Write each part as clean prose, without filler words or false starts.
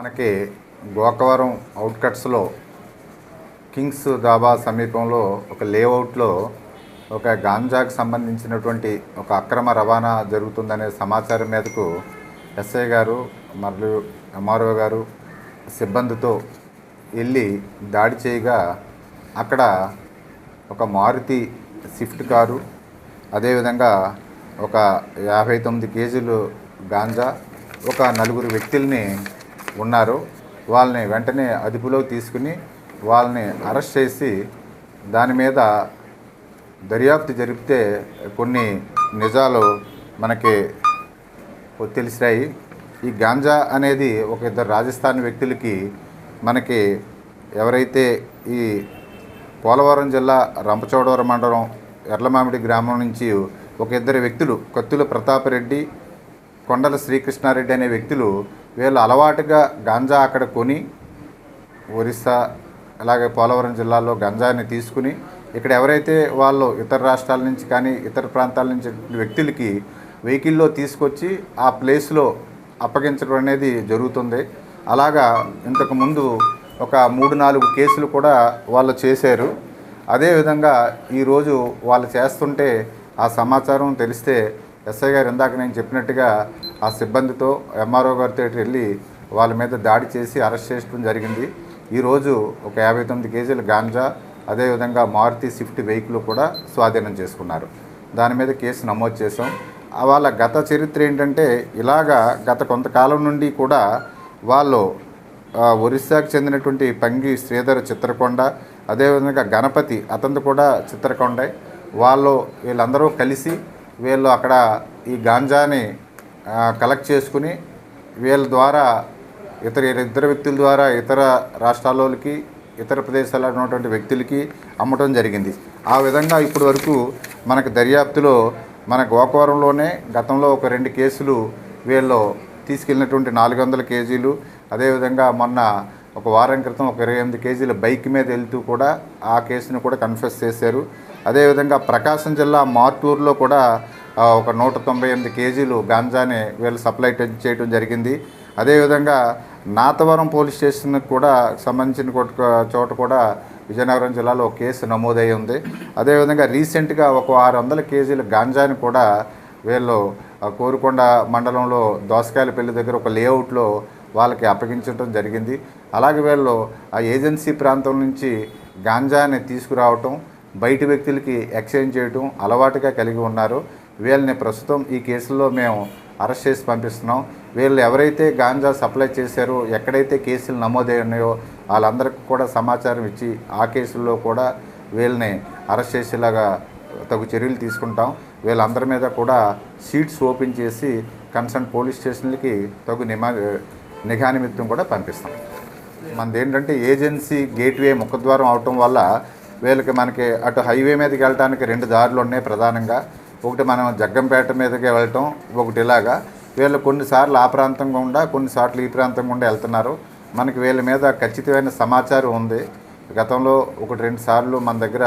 మనకి గోకవరం అవుట్కట్స్లో కింగ్స్ ధాబా సమీపంలో ఒక లేఅవుట్లో ఒక గాంజాకు సంబంధించినటువంటి ఒక అక్రమ రవాణా జరుగుతుందనే సమాచారం మీదకు ఎస్ఐ గారు మరియు ఎంఆర్ఓ గారు సిబ్బందితో వెళ్ళి దాడి చేయగా అక్కడ ఒక మారుతి స్విఫ్ట్ కారు, అదేవిధంగా ఒక 59 కేజీలు గాంజా, ఒక 4 వ్యక్తుల్ని ఉన్నారు. వాళ్ళని వెంటనే అదుపులోకి తీసుకుని వాళ్ళని అరెస్ట్ చేసి దాని మీద దర్యాప్తు జరిపితే కొన్ని నిజాలు మనకి తెలిసాయి. ఈ గాంజా అనేది ఒక ఇద్దరు రాజస్థాన్ వ్యక్తులకి మనకి ఎవరైతే ఈ పోలవరం జిల్లా రంపచోడవరం మండలం ఎర్లమామిడి గ్రామం నుంచి ఒక ఇద్దరు వ్యక్తులు కత్తుల ప్రతాపరెడ్డి, కొండల శ్రీకృష్ణారెడ్డి అనే వ్యక్తులు వీళ్ళు అలవాటుగా గాంజా అక్కడ కొని ఒరిస్సా అలాగే పోలవరం జిల్లాలో గంజాని తీసుకుని ఇక్కడ ఎవరైతే వాళ్ళు ఇతర రాష్ట్రాల నుంచి కానీ ఇతర ప్రాంతాల నుంచి వ్యక్తులకి వెహికల్లో తీసుకొచ్చి ఆ ప్లేస్లో అప్పగించడం అనేది జరుగుతుంది. అలాగా ఇంతకుముందు ఒక 3-4 కేసులు కూడా వాళ్ళు చేశారు. అదేవిధంగా ఈరోజు వాళ్ళు చేస్తుంటే ఆ సమాచారం తెలిస్తే ఎస్ఐ గారు ఇందాక నేను చెప్పినట్టుగా ఆ సిబ్బందితో ఎంఆర్ఓ గారితో వెళ్ళి వాళ్ళ మీద దాడి చేసి అరెస్ట్ చేయడం జరిగింది. ఈరోజు ఒక 59 కేజీల గాంజా, అదేవిధంగా మారుతి స్విఫ్ట్ వెహికల్ కూడా స్వాధీనం చేసుకున్నారు. దాని మీద కేసు నమోదు చేసాం. వాళ్ళ గత చరిత్ర ఏంటంటే ఇలాగా గత కొంతకాలం నుండి కూడా వాళ్ళు ఒరిస్సాకు చెందినటువంటి పంగి శ్రీధర్ చిత్రకొండ, అదేవిధంగా గణపతి అతను కూడా చిత్రకొండ, వీళ్ళందరూ కలిసి వీళ్ళు అక్కడ ఈ గాంజాని కలెక్ట్ చేసుకుని వీళ్ళ ద్వారా ఇద్దరు వ్యక్తుల ద్వారా ఇతర రాష్ట్రాల్లోకి ఇతర ప్రదేశాల్లో ఉన్నటువంటి వ్యక్తులకి అమ్మటం జరిగింది. ఆ విధంగా ఇప్పటి వరకు మనకు దర్యాప్తులో మన గోకవరంలోనే గతంలో ఒక 2 కేసులు వీళ్ళు తీసుకెళ్ళినటువంటి 400 కేజీలు, అదేవిధంగా మొన్న ఒక వారం క్రితం ఒక 28 కేజీల బైక్ మీద వెళ్తూ కూడా ఆ కేసును కూడా కన్ఫెస్ చేశారు. అదేవిధంగా ప్రకాశం జిల్లా మార్టూరులో కూడా ఒక 198 కేజీలు గాంజాని వీళ్ళు సప్లై చేయడం జరిగింది. అదేవిధంగా నాతవరం పోలీస్ స్టేషన్కి కూడా సంబంధించిన చోట కూడా విజయనగరం జిల్లాలో ఒక కేసు నమోదై ఉంది. అదేవిధంగా రీసెంట్గా ఒక 600 కేజీల గాంజాని కూడా వీళ్ళు కోరుకొండ మండలంలో దోసకాయలపల్లి దగ్గర ఒక లేఅవుట్లో వాళ్ళకి అప్పగించడం జరిగింది. అలాగే వీళ్ళు ఆ ఏజెన్సీ ప్రాంతం నుంచి గాంజాని తీసుకురావటం, బయట వ్యక్తులకి ఎక్స్చేంజ్ చేయటం అలవాటుగా కలిగి ఉన్నారు. వీళ్ళని ప్రస్తుతం ఈ కేసులో మేము అరెస్ట్ చేసి పంపిస్తున్నాం. వీళ్ళు ఎవరైతే గాంజా సప్లై చేశారో, ఎక్కడైతే కేసులు నమోదై ఉన్నాయో వాళ్ళందరికీ కూడా సమాచారం ఇచ్చి ఆ కేసుల్లో కూడా వీళ్ళని అరెస్ట్ చేసేలాగా తగు చర్యలు తీసుకుంటాం. వీళ్ళందరి మీద కూడా షీట్స్ ఓపెన్ చేసి కన్సర్న్ పోలీస్ స్టేషన్లకి తగు నిఘా నిమిత్తం కూడా పంపిస్తాం. మనది ఏంటంటే ఏజెన్సీ గేట్వే ముఖద్వారం అవటం వల్ల వీళ్ళకి మనకి అటు హైవే మీదకి వెళ్ళడానికి 2 దారులు ఉన్నాయి ప్రధానంగా. ఒకటి మనం జగ్గంపేట మీదకి వెళ్ళటం, ఒకటి ఇలాగా వీళ్ళు కొన్నిసార్లు ఆ ప్రాంతం గుండా కొన్నిసార్లు ఈ ప్రాంతం గుండా వెళ్తున్నారు. మనకి వీళ్ళ మీద ఖచ్చితమైన సమాచారం ఉంది. గతంలో 1-2 సార్లు మన దగ్గర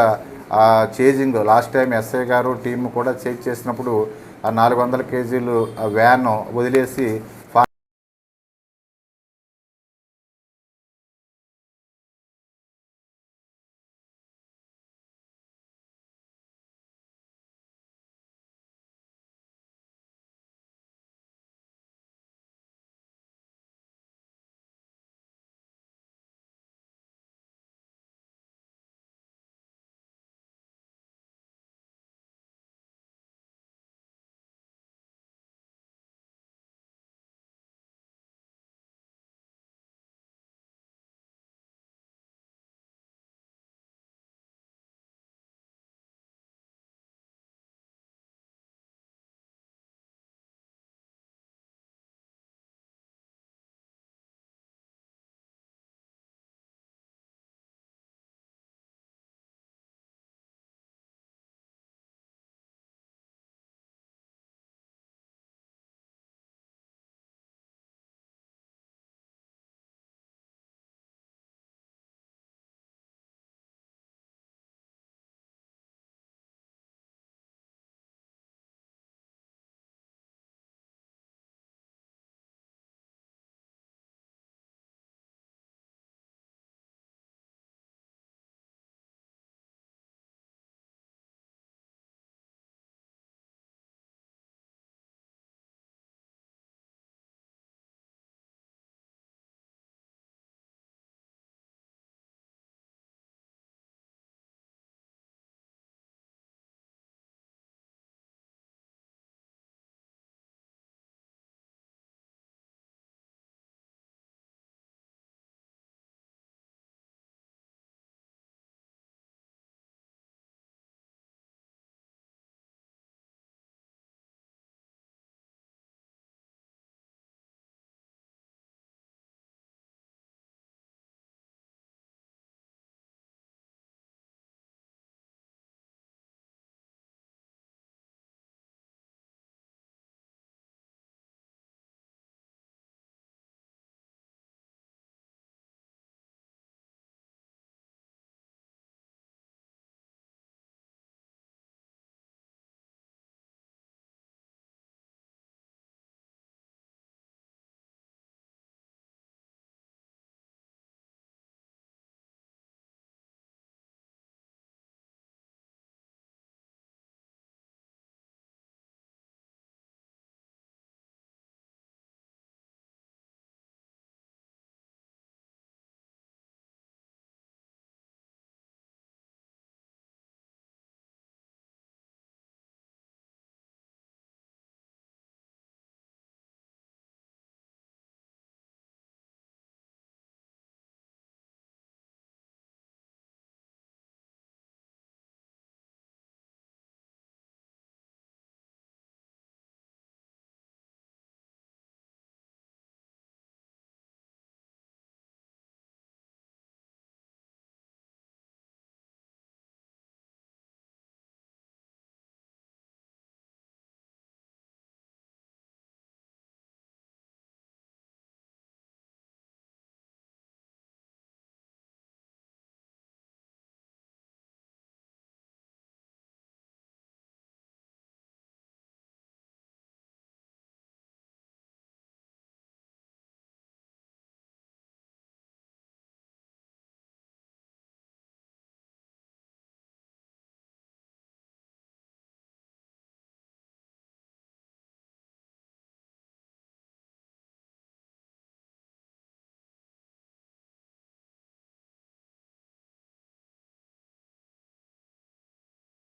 చేజింగ్ లాస్ట్ టైం ఎస్ఐ గారు టీము కూడా చేజ్ చేసినప్పుడు ఆ 400 కేజీలు వ్యాన్ వదిలేసి